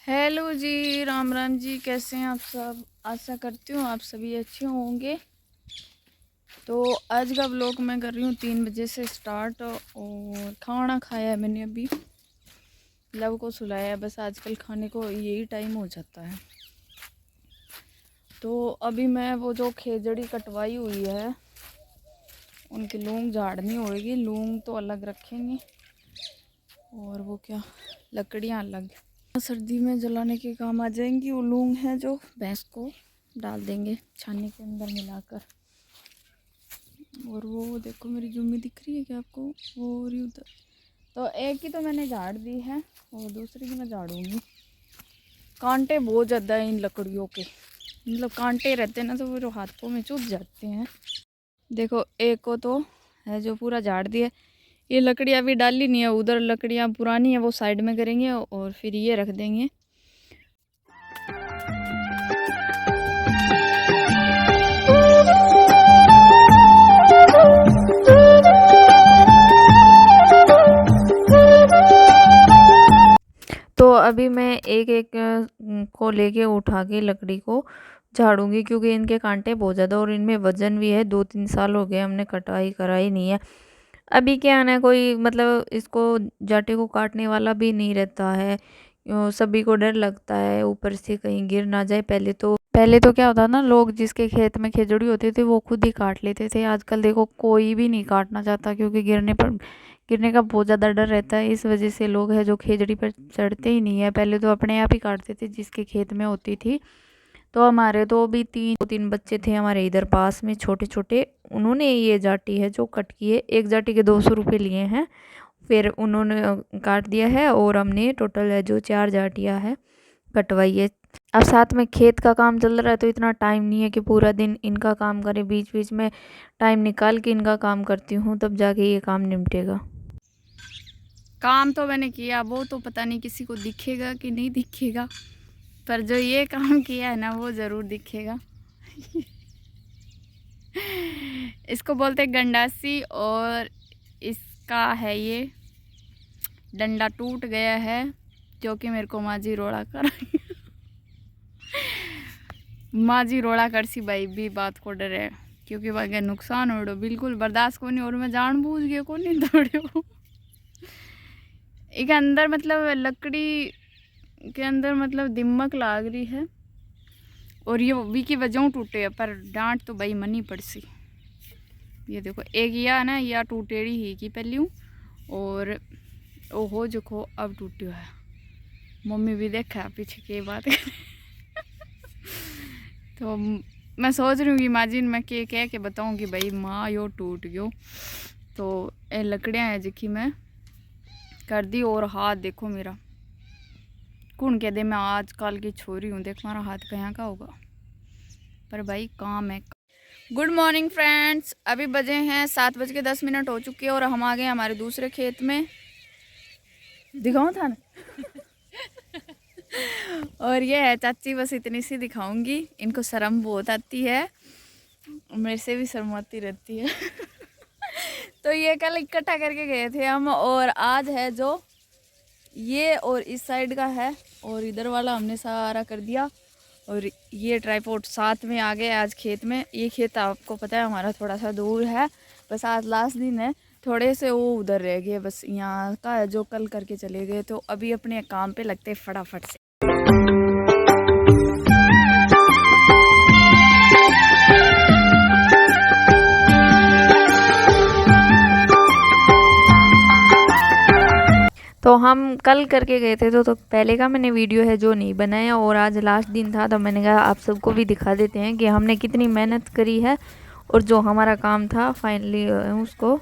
Hello जी, राम राम जी। कैसे हैं आप सब? आशा करती हूँ आप सभी अच्छे होंगे। तो आज का व्लॉग मैं कर रही हूँ 3 बजे से स्टार्ट। और खाना खाया है मैंने, अभी लव को सुलाया है। बस आजकल खाने को यही टाइम हो जाता है। तो अभी मैं वो जो खेजड़ी कटवाई हुई है उनकी लूंग झाड़नी होगी। लूंग तो अलग रखेंगे और वो क्या लकड़ियाँ अलग। सर्दी में जलाने के काम आ जाएंगी। वो लूंग है जो भैंस को डाल देंगे छानी के अंदर मिलाकर। और वो देखो मेरी जुम्मी दिख रही है क्या आपको? वो रही उधर। तो एक की तो मैंने झाड़ दी है और दूसरी की मैं झाड़ूंगी। कांटे बहुत ज़्यादा हैं इन लकड़ियों के, मतलब कांटे रहते हैं ना तो वो हाथों में चुभ जाते हैं। देखो एक को तो है जो पूरा झाड़ दिया। ये लकड़ियाँ अभी डाली नहीं है, उधर लकड़ियाँ पुरानी है वो साइड में करेंगे और फिर ये रख देंगे। तो अभी मैं एक एक को लेके उठा के लकड़ी को झाड़ूंगी, क्योंकि इनके कांटे बहुत ज़्यादा और इनमें वजन भी है। 2-3 साल हो गए हमने कटाई कराई नहीं है। अभी क्या है ना, कोई मतलब इसको जाटे को काटने वाला भी नहीं रहता है। सभी को डर लगता है ऊपर से कहीं गिर ना जाए। पहले तो क्या होता ना, लोग जिसके खेत में खेजड़ी होती थी वो खुद ही काट लेते थे। आजकल देखो कोई भी नहीं काटना चाहता, क्योंकि गिरने का बहुत ज़्यादा डर रहता है। इस वजह से लोग हैं जो खेजड़ी पर चढ़ते ही नहीं है। पहले तो अपने आप ही काटते थे जिसके खेत में होती थी। तो हमारे तो भी तीन बच्चे थे हमारे इधर पास में छोटे छोटे। उन्होंने ये जाटी है जो कट की है, एक जाटी के 200 रुपये लिए हैं। फिर उन्होंने काट दिया है और हमने टोटल है जो 4 जाटियाँ है कटवाई है। अब साथ में खेत का काम चल रहा है तो इतना टाइम नहीं है कि पूरा दिन इनका काम करें। बीच बीच में टाइम निकाल के इनका काम करती हूँ, तब जाके ये काम निपटेगा। काम तो मैंने किया, वो तो पता नहीं किसी को दिखेगा कि नहीं दिखेगा, पर जो ये काम किया है ना वो ज़रूर दिखेगा। इसको बोलते हैं गंडासी। और इसका है ये डंडा टूट गया है, क्योंकि मेरे को माँ जी रोड़ा कर माँ जी रोड़ा कर सी भाई भी बात को डरे, क्योंकि वह नुकसान हो बिल्कुल बर्दाश्त को नहीं। और मैं जानबूझ के को नहीं दौड़े हूँ। एक अंदर मतलब लकड़ी के अंदर मतलब दिमक लाग रही है और ये वी की वजह टूटे है, पर डांट तो भाई मनी पड़ सी। ये देखो एक या ना या टूटेड़ी ही की पहली हूँ और ओहो जो खो अब टूटियो है। मम्मी भी देखा पीछे की बात तो मैं सोच रही हूँ कि माजिन मैं के कह के बताऊँ कि भाई माँ यो टूट गयो। तो ये लकड़ियाँ हैं जिकी मैं कर दी। और हाथ देखो मेरा, कौन कह दे मैं आजकल की छोरी हूँ, देख हमारा हाथ कहाँ का होगा, पर भाई काम है। गुड मॉर्निंग फ्रेंड्स, अभी बजे हैं 7:10 हो चुके हैं और हम आ गए हमारे दूसरे खेत में। दिखाऊं था ना और ये है चाची, बस इतनी सी दिखाऊंगी। इनको शर्म बहुत आती है, मेरे से भी शर्म आती रहती है। तो ये कल इकट्ठा करके गए थे हम, और आज है जो ये और इस साइड का है और इधर वाला हमने सारा कर दिया। और ये ट्राईपोड साथ में आ गए आज खेत में। ये खेत आपको पता है हमारा थोड़ा सा दूर है, बस आज लास्ट दिन है। थोड़े से वो उधर रह गए, बस यहाँ का है जो कल करके चले गए। तो अभी अपने काम पे लगते फटाफट से। तो हम कल करके गए थे तो पहले का मैंने वीडियो है जो नहीं बनाया, और आज लास्ट दिन था तो मैंने कहा आप सबको भी दिखा देते हैं कि हमने कितनी मेहनत करी है और जो हमारा काम था फाइनली उसको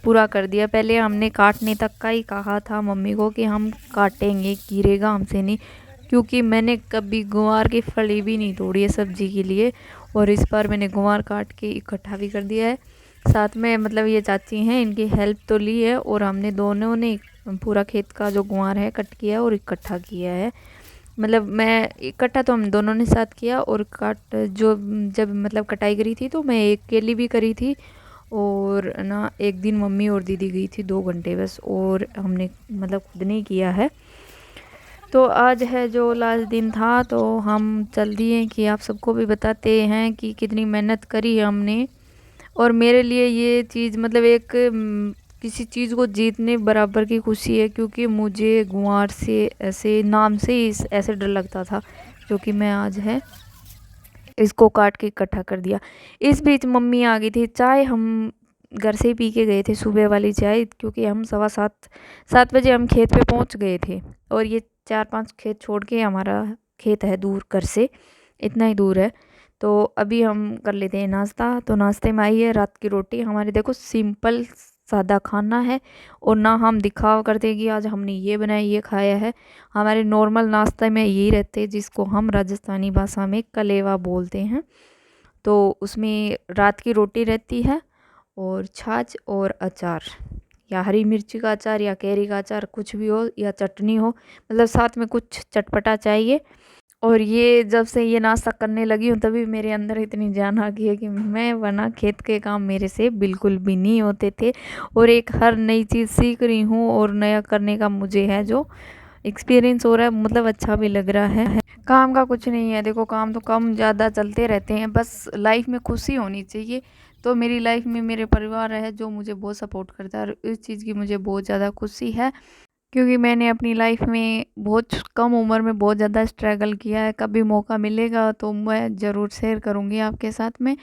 पूरा कर दिया। पहले हमने काटने तक का ही कहा था मम्मी को कि हम काटेंगे, गिरेगा हमसे नहीं, क्योंकि मैंने कभी गुआर की फली भी नहीं तोड़ी है सब्जी के लिए। और इस बार मैंने गुआर काट के इकट्ठा भी कर दिया है। साथ में मतलब ये चाची हैं, इनकी हेल्प तो ली है और हमने दोनों ने पूरा खेत का जो गुआर है कट किया और इकट्ठा किया है। मतलब मैं इकट्ठा तो हम दोनों ने साथ किया, और काट जो जब मतलब कटाई करी थी तो मैं एक अकेली भी करी थी। और ना एक दिन मम्मी और दीदी गई थी 2 घंटे बस, और हमने मतलब खुद नहीं किया है। तो आज है जो लास्ट दिन था, तो हम चल दिए कि आप सबको भी बताते हैं कि कितनी मेहनत करी है हमने। और मेरे लिए ये चीज़ मतलब एक किसी चीज़ को जीतने बराबर की खुशी है, क्योंकि मुझे गुआर से ऐसे नाम से ही ऐसे डर लगता था, जो कि मैं आज है इसको काट के इकट्ठा कर दिया। इस बीच मम्मी आ गई थी। चाय हम घर से ही पी के गए थे, सुबह वाली चाय, क्योंकि हम 7:15 बजे हम खेत पे पहुंच गए थे। और ये 4-5 खेत छोड़ के हमारा खेत है दूर घर से, इतना ही दूर है। तो अभी हम कर लेते हैं नाश्ता। तो नाश्ते में आई है रात की रोटी हमारी। देखो सिंपल सादा खाना है, और ना हम दिखावा करते कि आज हमने ये बनाया ये खाया है। हमारे नॉर्मल नाश्ते में यही रहते हैं, जिसको हम राजस्थानी भाषा में कलेवा बोलते हैं। तो उसमें रात की रोटी रहती है और छाछ और अचार, या हरी मिर्ची का अचार या कैरी का अचार, कुछ भी हो, या चटनी हो, मतलब साथ में कुछ चटपटा चाहिए। और ये जब से ये नाश्ता करने लगी हूँ तभी मेरे अंदर इतनी जान आ गई है कि मैं वरना खेत के काम मेरे से बिल्कुल भी नहीं होते थे। और एक हर नई चीज़ सीख रही हूँ, और नया करने का मुझे है जो एक्सपीरियंस हो रहा है, मतलब अच्छा भी लग रहा है। काम का कुछ नहीं है, देखो काम तो कम ज़्यादा चलते रहते हैं, बस लाइफ में खुशी होनी चाहिए। तो मेरी लाइफ में मेरे परिवार है जो मुझे बहुत सपोर्ट करता है, और इस चीज़ की मुझे बहुत ज़्यादा खुशी है, क्योंकि मैंने अपनी लाइफ में बहुत कम उम्र में बहुत ज़्यादा स्ट्रगल किया है। कभी मौका मिलेगा तो मैं ज़रूर शेयर करूँगी आपके साथ में।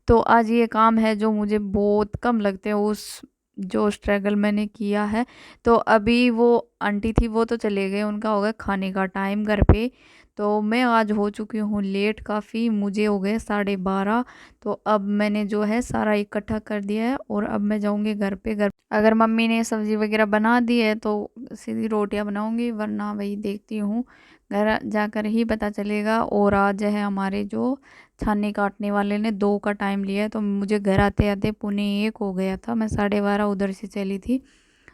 तो आज ये काम है जो मुझे बहुत कम लगते हैं, उस जो स्ट्रगल मैंने किया है। तो अभी वो आंटी थी वो तो चले गए, उनका हो गया खाने का टाइम घर पे। तो मैं आज हो चुकी हूँ लेट काफ़ी, मुझे हो गए 12:30। तो अब मैंने जो है सारा इकट्ठा कर दिया है, और अब मैं जाऊँगी घर पे। घर अगर मम्मी ने सब्ज़ी वगैरह बना दी है तो सीधी रोटियां बनाऊंगी, वरना वही देखती हूँ, घर जाकर ही पता चलेगा। और आज है हमारे जो छाननी काटने वाले ने 2 का टाइम लिया है, तो मुझे घर आते आते 11:45 हो गया था। मैं 12:30 उधर से चली थी,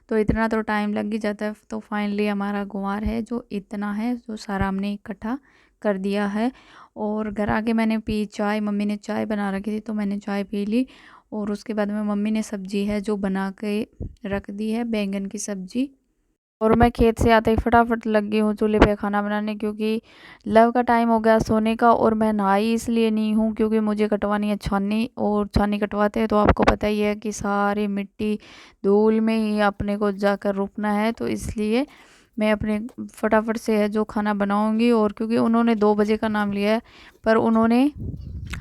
तो इतना तो टाइम लग ही जाता है। तो फाइनली हमारा गुआर है जो इतना है, जो सारा हमने इकट्ठा कर दिया है। और घर आके मैंने पी चाय, मम्मी ने चाय बना रखी थी तो मैंने चाय पी ली। और उसके बाद में मम्मी ने सब्जी है जो बना के रख दी है, बैंगन की सब्जी। और मैं खेत से आते ही फटाफट लग गई हूँ चूल्हे पे खाना बनाने, क्योंकि लव का टाइम हो गया सोने का। और मैं नहाई इसलिए नहीं हूँ क्योंकि मुझे कटवानी है छानी, और छानी कटवाते हैं तो आपको पता ही है कि सारी मिट्टी धूल में ही अपने को जाकर रुकना है। तो इसलिए मैं अपने फटाफट से है जो खाना बनाऊंगी। और क्योंकि उन्होंने 2 बजे का नाम लिया है, पर उन्होंने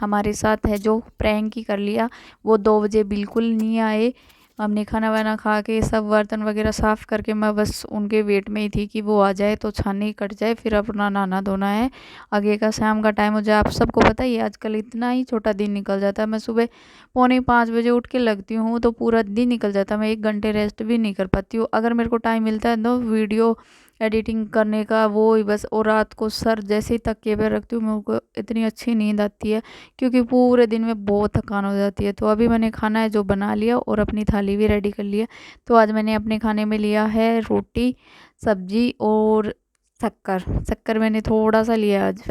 हमारे साथ है जो प्रैंक ही कर लिया। वो 2 बजे बिल्कुल नहीं आए। हमने खाना वाना खा के सब बर्तन वगैरह साफ़ करके मैं बस उनके वेट में ही थी कि वो आ जाए तो छानी कट जाए, फिर अपना नहाना धोना है, आगे का शाम का टाइम हो जाए। आप सबको पता ही है आजकल इतना ही छोटा दिन निकल जाता है। मैं सुबह 4:45 बजे उठ के लगती हूँ तो पूरा दिन निकल जाता है, मैं 1 घंटे रेस्ट भी नहीं कर पाती हूँ। अगर मेरे को टाइम मिलता है तो वीडियो एडिटिंग करने का वो ही बस। और रात को सर जैसे ही तकिए पे रखती हूँ मेरे को इतनी अच्छी नींद आती है, क्योंकि पूरे दिन में बहुत थकान हो जाती है। तो अभी मैंने खाना है जो बना लिया, और अपनी थाली भी रेडी कर लिया। तो आज मैंने अपने खाने में लिया है रोटी, सब्जी और शक्कर। शक्कर मैंने थोड़ा सा लिया आज।